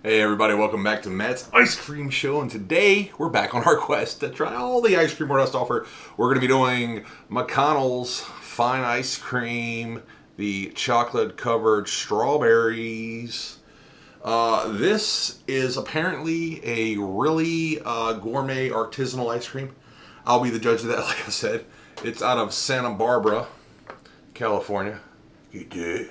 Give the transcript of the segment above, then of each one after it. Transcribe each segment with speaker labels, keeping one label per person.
Speaker 1: Hey everybody, welcome back to Matt's Ice Cream Show, and today we're back on our quest to try all the ice cream we're has to offer. We're going to be doing McConnell's Fine Ice Cream, the chocolate covered strawberries. This is apparently a really gourmet artisanal ice cream. I'll be the judge of that, like I said. It's out of Santa Barbara, California. You do.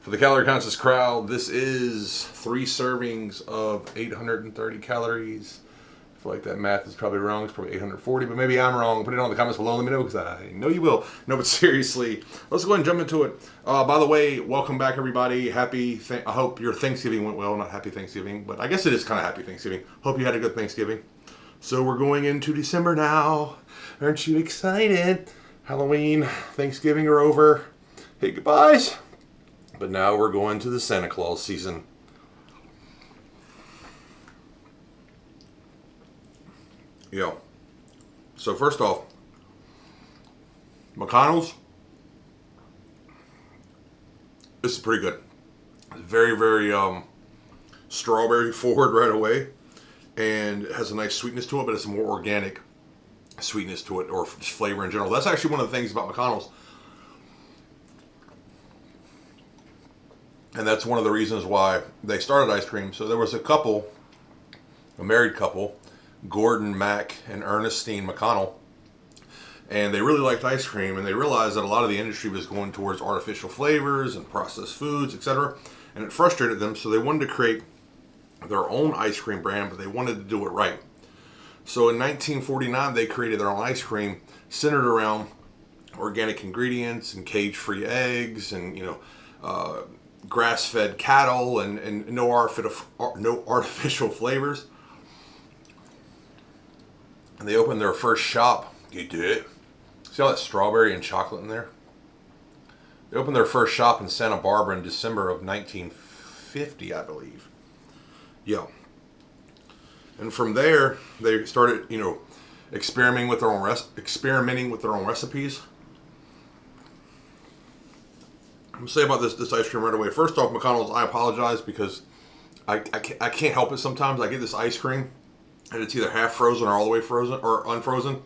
Speaker 1: For the calorie conscious crowd, this is 3 servings of 830 calories. I feel like that math is probably wrong. It's probably 840, but maybe I'm wrong. Put it on in the comments below. Let me know because I know you will. No, but seriously, let's go ahead and jump into it. By the way, welcome back, everybody. I hope your Thanksgiving went well. Not happy Thanksgiving, but I guess it is kind of happy Thanksgiving. Hope you had a good Thanksgiving. So we're going into December now. Aren't you excited? Halloween, Thanksgiving are over. Hey, goodbyes. But now we're going to the Santa Claus season. Yo. So first off, McConnell's. This is pretty good. Very, very strawberry forward right away. And it has a nice sweetness to it, but it's a more organic sweetness to it, or just flavor in general. That's actually one of the things about McConnell's. And that's one of the reasons why they started ice cream. So there was a married couple, Gordon Mack and Ernestine McConnell, and they really liked ice cream, and they realized that a lot of the industry was going towards artificial flavors and processed foods, etc. And it frustrated them, so they wanted to create their own ice cream brand, but they wanted to do it right. So in 1949, they created their own ice cream centered around organic ingredients and cage-free eggs and, grass-fed cattle and no artificial flavors. And they opened their first shop. You did. See all that strawberry and chocolate in there? They opened their first shop in Santa Barbara in December of 1950, I believe. Yeah. And from there, they started, experimenting with their own recipes. I'm going to say about this ice cream right away. First off, McConnell's, I apologize because I can't help it sometimes. I get this ice cream and it's either half frozen or all the way frozen or unfrozen.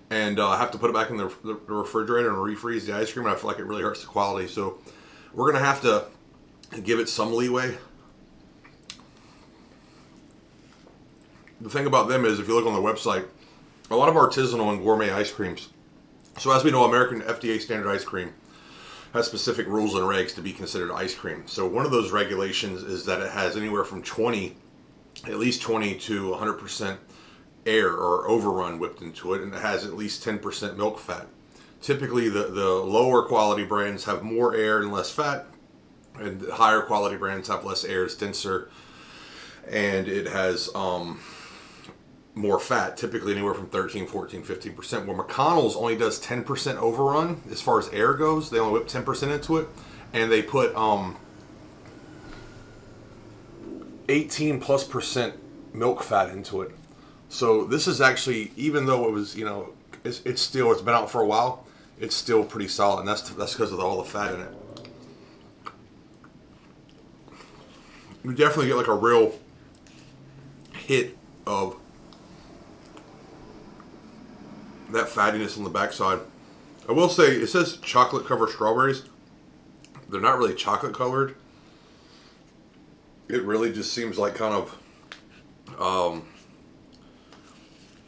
Speaker 1: And I have to put it back in the refrigerator and refreeze the ice cream, and I feel like it really hurts the quality. So we're going to have to give it some leeway. The thing about them is, if you look on the website, a lot of artisanal and gourmet ice creams. So as we know, American FDA standard ice cream has specific rules and regs to be considered ice cream. So one of those regulations is that it has anywhere from at least 20 to 100% air or overrun whipped into it, and it has at least 10% milk fat. Typically, the lower quality brands have more air and less fat, and the higher quality brands have less air, it's denser, and it has more fat, typically anywhere from 13, 14, 15%, where McConnell's only does 10% overrun as far as air goes. They only whip 10% into it, and they put 18+% milk fat into it. So this is actually, even though it was, it's been out for a while, it's still pretty solid, and that's because of all the fat in it. You definitely get like a real hit of that fattiness on the backside. I will say, it says chocolate covered strawberries. They're not really chocolate colored. It really just seems like kind of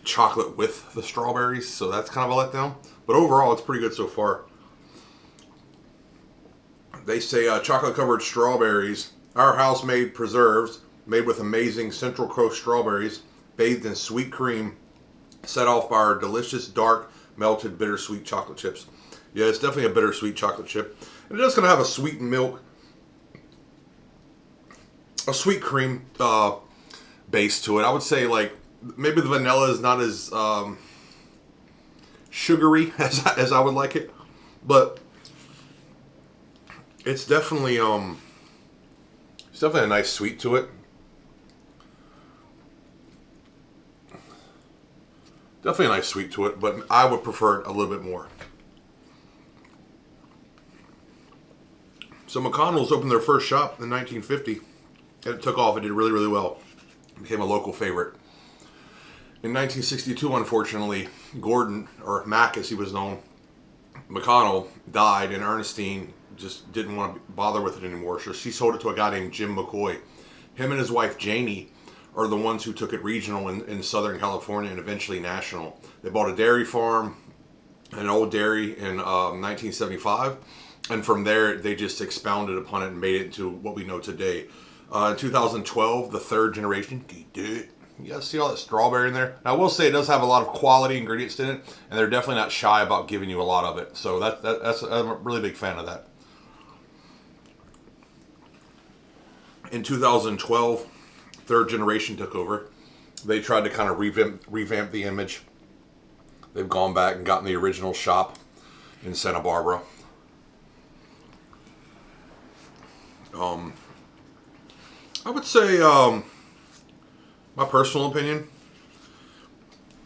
Speaker 1: chocolate with the strawberries, so that's kind of a letdown. But overall, it's pretty good so far. They say chocolate covered strawberries, our house made preserves, made with amazing Central Coast strawberries, bathed in sweet cream, set off by our delicious dark melted bittersweet chocolate chips. Yeah, it's definitely a bittersweet chocolate chip. And it is going to have a sweet milk, a sweet cream base to it. I would say like maybe the vanilla is not as sugary as I would like it, but it's definitely a nice sweet to it. Definitely a nice sweet to it, but I would prefer it a little bit more. So McConnell's opened their first shop in 1950, and it took off. It did really, really well. It became a local favorite. In 1962, unfortunately, Gordon, or Mac as he was known, McConnell, died, and Ernestine just didn't want to bother with it anymore. So she sold it to a guy named Jim McCoy. Him and his wife Janie are the ones who took it regional in Southern California and eventually national. They bought a dairy farm, an old dairy in 1975, and from there they just expounded upon it and made it into what we know today. In 2012, the third generation, you guys see all that strawberry in there? Now, I will say it does have a lot of quality ingredients in it, and they're definitely not shy about giving you a lot of it. So that's I'm a really big fan of that. In 2012, third generation took over. They tried to kind of revamp the image. They've gone back and gotten the original shop in Santa Barbara. I would say, my personal opinion,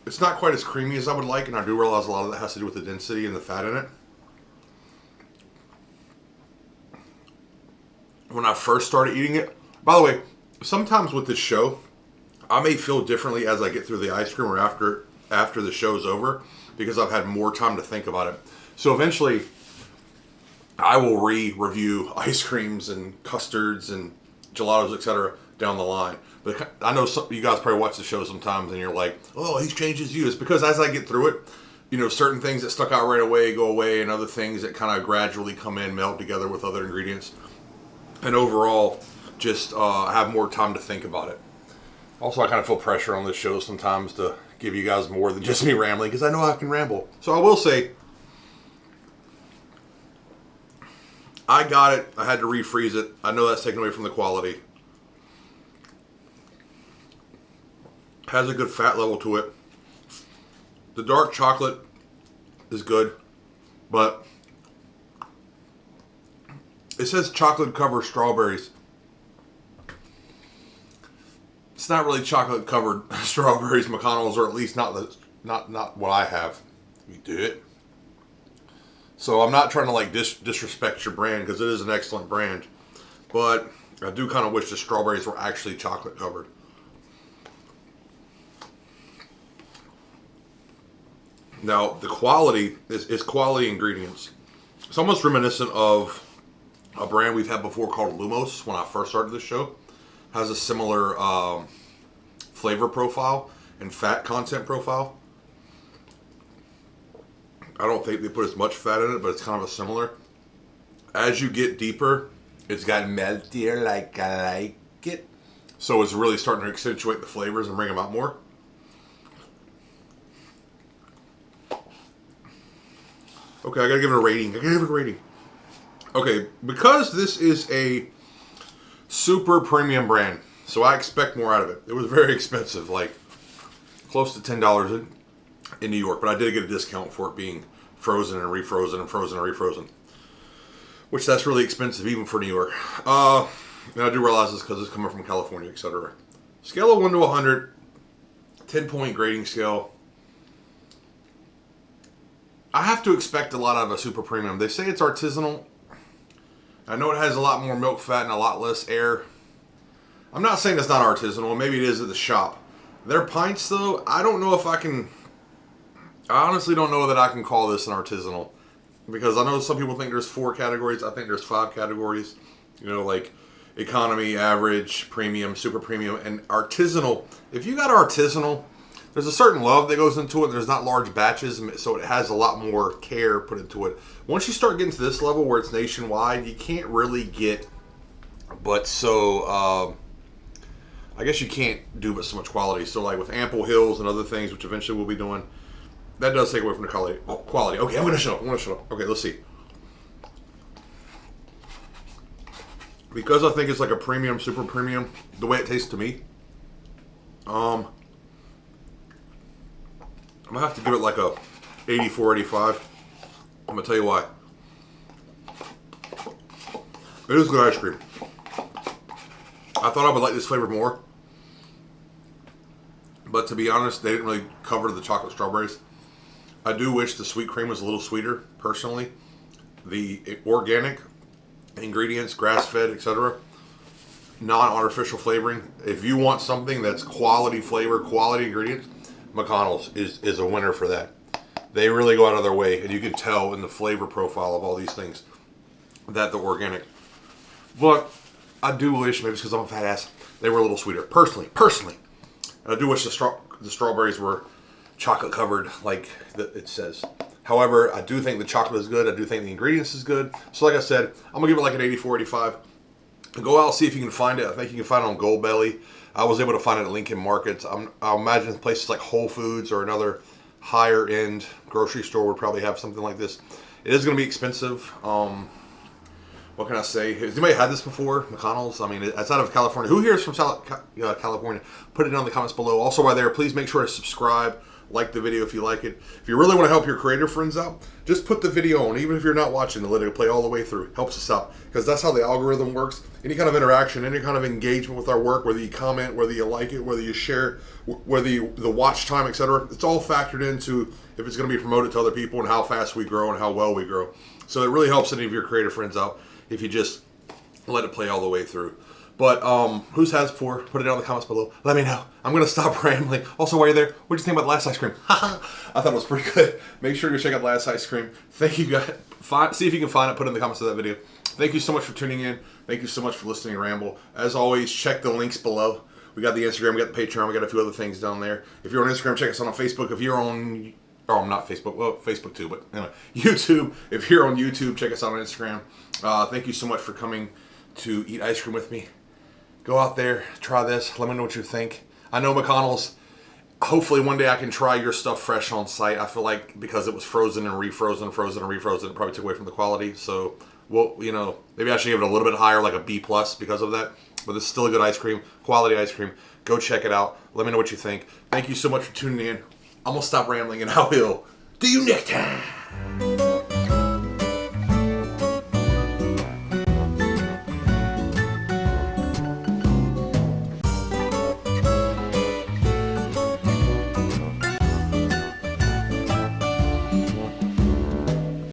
Speaker 1: it's not quite as creamy as I would like, and I do realize a lot of that has to do with the density and the fat in it. When I first started eating it, by the way, sometimes with this show, I may feel differently as I get through the ice cream or after the show's over, because I've had more time to think about it. So eventually, I will review ice creams and custards and gelatos, etc. down the line. But I know you guys probably watch the show sometimes and you're like, oh, he's changed his views. Because as I get through it, certain things that stuck out right away go away, and other things that kind of gradually come in, meld together with other ingredients. And overall, just have more time to think about it. Also, I kind of feel pressure on this show sometimes to give you guys more than just me rambling, because I know I can ramble. So I will say, I got it. I had to refreeze it. I know that's taken away from the quality. Has a good fat level to it. The dark chocolate is good, but it says chocolate covered strawberries. It's not really chocolate covered strawberries, McConnell's, or at least not what I have. You do it. So I'm not trying to disrespect your brand, because it is an excellent brand, but I do kind of wish the strawberries were actually chocolate covered. Now, the quality is quality ingredients. It's almost reminiscent of a brand we've had before called Lumos when I first started this show. Has a similar flavor profile and fat content profile. I don't think they put as much fat in it, but it's kind of a similar. As you get deeper, it's gotten meltier like I like it. So it's really starting to accentuate the flavors and bring them out more. Okay, I gotta give it a rating. Okay, because this is a super premium brand, so I expect more out of it. It was very expensive, like close to $10 in New York, but I did get a discount for it being frozen and refrozen and frozen and refrozen, which that's really expensive even for New York. And I do realize this because it's coming from California, etc. Scale of 1 to 100, 10-point grading scale. I have to expect a lot out of a super premium. They say it's artisanal. I know it has a lot more milk fat and a lot less air. I'm not saying it's not artisanal. Maybe it is at the shop. Their pints, though, I don't know if I can... I honestly don't know that I can call this an artisanal. Because I know some people think there's 4 categories. I think there's 5 categories. Like economy, average, premium, super premium, and artisanal. If you got artisanal, there's a certain love that goes into it. There's not large batches, so it has a lot more care put into it. Once you start getting to this level where it's nationwide, you can't really get but so... I guess you can't do but so much quality. So like with Ample Hills and other things, which eventually we'll be doing, that does take away from the quality. Okay, I'm going to shut up. Okay, let's see. Because I think it's like a premium, super premium, the way it tastes to me, I'm going to have to give it like a 84, 85. I'm going to tell you why. It is good ice cream. I thought I would like this flavor more. But to be honest, they didn't really cover the chocolate strawberries. I do wish the sweet cream was a little sweeter, personally. The organic ingredients, grass-fed, etc. Non-artificial flavoring. If you want something that's quality flavor, quality ingredients, McConnell's is a winner for that. They really go out of their way, and you can tell in the flavor profile of all these things that they're organic. But I do wish, maybe it's because I'm a fat ass, they were a little sweeter. Personally. And I do wish the strawberries were chocolate covered like it says. However, I do think the chocolate is good. I do think the ingredients is good. So like I said, I'm going to give it like an 84, 85. Go out and see if you can find it. I think you can find it on Goldbelly. I was able to find it at Lincoln Markets. I imagine places like Whole Foods or another higher end grocery store would probably have something like this. It is going to be expensive. What can I say? Has anybody had this before? McConnell's? I mean, it's out of California. Who here is from California? Put it down in the comments below. Also, while there, please make sure to subscribe. Like the video if you like it. If you really want to help your creator friends out, just put the video on, even if you're not watching, and let it play all the way through. Helps us out, because that's how the algorithm works. Any kind of interaction, any kind of engagement with our work, whether you comment, whether you like it, whether you share, whether the watch time, etc., it's all factored into if it's going to be promoted to other people and how fast we grow and how well we grow. So it really helps any of your creator friends out if you just let it play all the way through. But who's has before? Put it down in the comments below. Let me know. I'm going to stop rambling. Also, while you're there, what do you think about the last ice cream? I thought it was pretty good. Make sure to check out the last ice cream. Thank you guys. See if you can find it. Put it in the comments of that video. Thank you so much for tuning in. Thank you so much for listening to Ramble. As always, check the links below. We got the Instagram, we got the Patreon, we got a few other things down there. If you're on Instagram, check us out on Facebook. If you're on... Oh, not Facebook. Well, Facebook too, but anyway. YouTube. If you're on YouTube, check us out on Instagram. Thank you so much for coming to eat ice cream with me. Go out there, try this. Let me know what you think. I know McConnell's. Hopefully one day I can try your stuff fresh on site. I feel like because it was frozen and refrozen, frozen and refrozen, it probably took away from the quality. So, well, you know, maybe I should give it a little bit higher, like a B+ because of that. But it's still a good ice cream, quality ice cream. Go check it out. Let me know what you think. Thank you so much for tuning in. I'm going to stop rambling and I will. See you next time.